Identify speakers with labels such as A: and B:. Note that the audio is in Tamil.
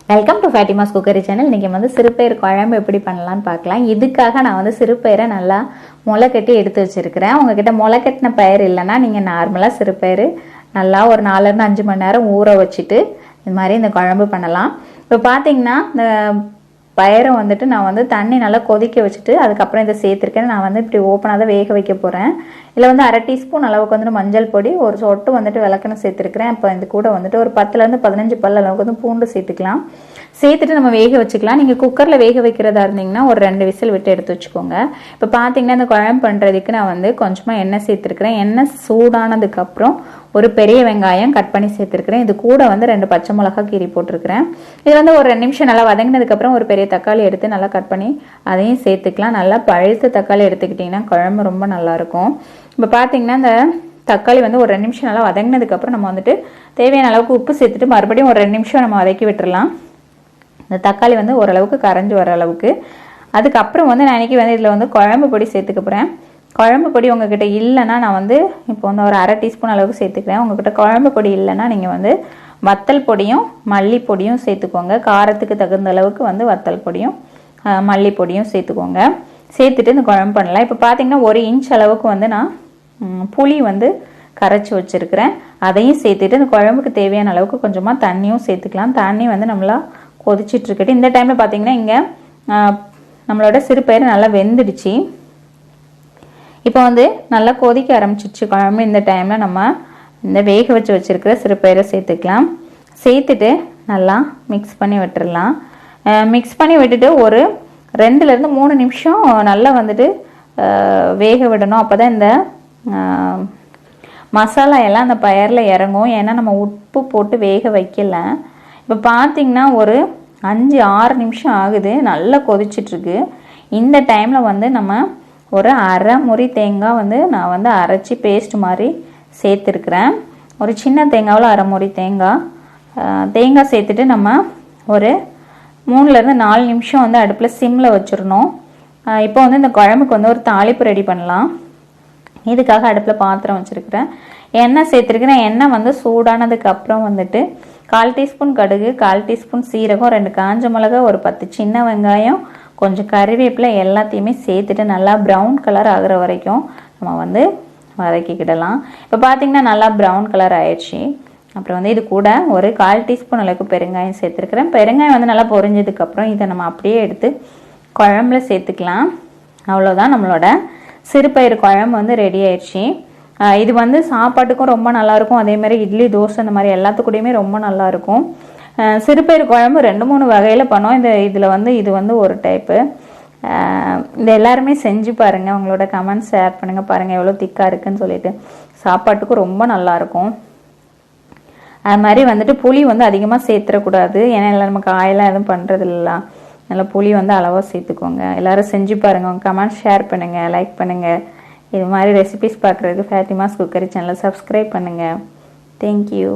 A: Welcome to Fatima's cookery channel. இன்றைக்கி வந்து சிறுபயிறு குழம்பு எப்படி பண்ணலான்னு பார்க்கலாம். இதுக்காக நான் வந்து சிறுபயிரை நல்லா முளை கட்டி எடுத்து வச்சுருக்கிறேன். உங்ககிட்ட முளை கட்டின பயிர் இல்லைன்னா நீங்கள் நார்மலாக சிறுபயிறு நல்லா ஒரு 4லேருந்து 5 மணி நேரம் ஊற வச்சுட்டு இது மாதிரி இந்த குழம்பு பண்ணலாம். இப்போ பார்த்தீங்கன்னா இந்த பயிரை வந்துட்டு நான் வந்து தண்ணி நல்லா கொதிக்க வச்சுட்டு அதுக்கப்புறம் இதை சேர்த்துருக்கேன். நான் வந்து இப்படி ஓப்பனாக தான் வேக வைக்க போகிறேன். இதில் வந்து 1/2 டீஸ்பூன் அளவுக்கு வந்துட்டு மஞ்சள் பொடி, ஒரு சொட்டு வந்துட்டு விளக்கெண்ணெய் சேர்த்துருக்கிறேன். இப்போ இது கூட வந்துட்டு ஒரு 10லேருந்து 15 பல் அளவுக்கு வந்து பூண்டு சேர்த்துக்கலாம். சேர்த்துட்டு நம்ம வேக வச்சுக்கலாம். நீங்கள் குக்கரில் வேக வைக்கிறதா இருந்தீங்கன்னா ஒரு 2 விசில் விட்டு எடுத்து வச்சுக்கோங்க. இப்போ பார்த்தீங்கன்னா இந்த குழம்பு பண்ணுறதுக்கு நான் வந்து கொஞ்சமாக எண்ணெய் சேர்த்துருக்கிறேன். எண்ணெய் சூடானதுக்கப்புறம் ஒரு பெரிய வெங்காயம் கட் பண்ணி சேர்த்துருக்கிறேன். இது கூட வந்து 2 பச்சை மிளகாய் கீரி போட்டிருக்கிறேன். இது வந்து ஒரு 2 நிமிஷம் நல்லா வதங்கினதுக்கப்புறம் ஒரு பெரிய தக்காளி எடுத்து நல்லா கட் பண்ணி அதையும் சேர்த்துக்கலாம். நல்லா பழுத்த தக்காளி எடுத்துக்கிட்டிங்கன்னா குழம்பு ரொம்ப நல்லாயிருக்கும். இப்போ பார்த்தீங்கன்னா இந்த தக்காளி வந்து ஒரு 2 நிமிஷம் நல்லா வதங்கினதுக்கப்புறம் நம்ம வந்துட்டு தேவையான அளவுக்கு உப்பு சேர்த்துட்டு மறுபடியும் ஒரு 2 நிமிஷம் நம்ம வதக்கி விட்டுடலாம். இந்த தக்காளி வந்து ஓரளவுக்கு கரைஞ்சி வர அளவுக்கு. அதுக்கப்புறம் வந்து நான் இன்றைக்கி வந்து இதில் வந்து குழம்பு பொடி சேர்த்துக்க போகிறேன். குழம்பு பொடி உங்ககிட்ட இல்லைன்னா நான் வந்து இப்போ வந்து ஒரு 1/2 டீஸ்பூன் அளவுக்கு சேர்த்துக்கிறேன். உங்ககிட்ட குழம்பு பொடி இல்லைன்னா நீங்கள் வந்து வத்தல் பொடியும் மல்லி பொடியும் சேர்த்துக்கோங்க. காரத்துக்கு தகுந்த அளவுக்கு வந்து வத்தல் பொடியும் மல்லி பொடியும் சேர்த்துக்கோங்க. சேர்த்துட்டு இந்த குழம்பு பண்ணலாம். இப்போ பார்த்தீங்கன்னா 1 இன்ச் அளவுக்கு வந்து நான் புளி வந்து கரைச்சி வச்சுருக்கிறேன். அதையும் சேர்த்துட்டு இந்த குழம்புக்கு தேவையான அளவுக்கு கொஞ்சமாக தண்ணியும் சேர்த்துக்கலாம். தண்ணி வந்து நம்மளா கொதிச்சிட்ருக்கட்டு. இந்த டைமில் பார்த்தீங்கன்னா இங்கே நம்மளோட சிறுபயிறு நல்லா வெந்துடுச்சு. இப்போ வந்து நல்லா கொதிக்க ஆரம்பிச்சிடுச்சு குழம்பு. இந்த டைமில் நம்ம இந்த வேக வச்சுருக்கிற சிறுபயிரை சேர்த்துக்கலாம். சேர்த்துட்டு நல்லா மிக்ஸ் பண்ணி விட்டுடலாம். மிக்ஸ் பண்ணி விட்டுட்டு ஒரு 2லேருந்து 3 நிமிஷம் நல்லா வந்துட்டு வேக விடணும். அப்போ தான் இந்த மசாலா எல்லாம் அந்த பயிரில் இறங்கும். ஏன்னா நம்ம உப்பு போட்டு வேக வைக்கல. இப்போ பார்த்திங்கன்னா ஒரு 5-6 நிமிஷம் ஆகுது. நல்லா கொதிச்சிட்ருக்கு. இந்த டைமில் வந்து நம்ம ஒரு 1/2 முறி தேங்காய் வந்து நான் வந்து அரைச்சி பேஸ்ட் மாதிரி சேர்த்துருக்குறேன். ஒரு சின்ன தேங்காவில் 1/2 முறி தேங்காய் சேர்த்துட்டு நம்ம ஒரு 3லேருந்து 4 நிமிஷம் வந்து அடுப்பில் சிம்மில் வச்சிடணும். இப்போ வந்து இந்த குழம்புக்கு வந்து ஒரு தாளிப்பு ரெடி பண்ணலாம். இதுக்காக அடுப்பில் பாத்திரம் வச்சுருக்கிறேன். எண்ணெய் சேர்த்துருக்கிறேன். எண்ணெய் வந்து சூடானதுக்கு அப்புறம் வந்துட்டு 1/4 டீஸ்பூன் கடுகு, 1/4 டீஸ்பூன் சீரகம், 2 காஞ்ச மிளகாய், ஒரு 10 சின்ன வெங்காயம், கொஞ்சம் கறிவேப்பிலை எல்லாத்தையுமே சேர்த்துட்டு நல்லா ப்ரௌன் கலர் ஆகிற வரைக்கும் நம்ம வந்து வதக்கிக்கிடலாம். இப்போ பார்த்திங்கன்னா நல்லா ப்ரௌன் கலர் ஆயிடுச்சு. அப்புறம் வந்து இது கூட ஒரு 1/4 டீஸ்பூன் அளவுக்கு பெருங்காயம் சேர்த்துருக்குறேன். பெருங்காயம் வந்து நல்லா பொரிஞ்சதுக்கப்புறம் இதை நம்ம அப்படியே எடுத்து குழம்புல சேர்த்துக்கலாம். அவ்வளோதான், நம்மளோட சிறுபயிறு குழம்பு வந்து ரெடி ஆயிடுச்சு. இது வந்து சாப்பாட்டுக்கும் ரொம்ப நல்லாயிருக்கும். அதேமாதிரி இட்லி, தோசை இந்த மாதிரி எல்லாத்துக்கூடையுமே ரொம்ப நல்லாயிருக்கும். சிறுபயிறு குழம்பு 2-3 வகையில் பண்ணோம். இதில் வந்து இது வந்து ஒரு டைப்பு. இது எல்லாருமே செஞ்சு பாருங்கள். உங்களோட கமெண்ட்ஸ் ஷேர் பண்ணுங்கள். பாருங்கள் எவ்வளோ திக்காக இருக்குதுன்னு சொல்லிட்டு. சாப்பாட்டுக்கும் ரொம்ப நல்லாயிருக்கும். அது மாதிரி வந்துட்டு புளி வந்து அதிகமாக சேர்த்துடக்கூடாது. ஏன்னா எல்லாம் நம்ம காயெல்லாம் எதுவும் பண்ணுறது இல்லை. நல்லா புளி வந்து அளவாக சேர்த்துக்கோங்க. எல்லோரும் செஞ்சு பாருங்கள். உங்கள் கமெண்ட்ஸ் ஷேர் பண்ணுங்கள், லைக் பண்ணுங்கள். இது மாதிரி ரெசிபிஸ் பார்க்குறதுக்கு ஃபேட்டிமாஸ் குக்கரி சேனலை சப்ஸ்கிரைப் பண்ணுங்கள். தேங்க்யூ.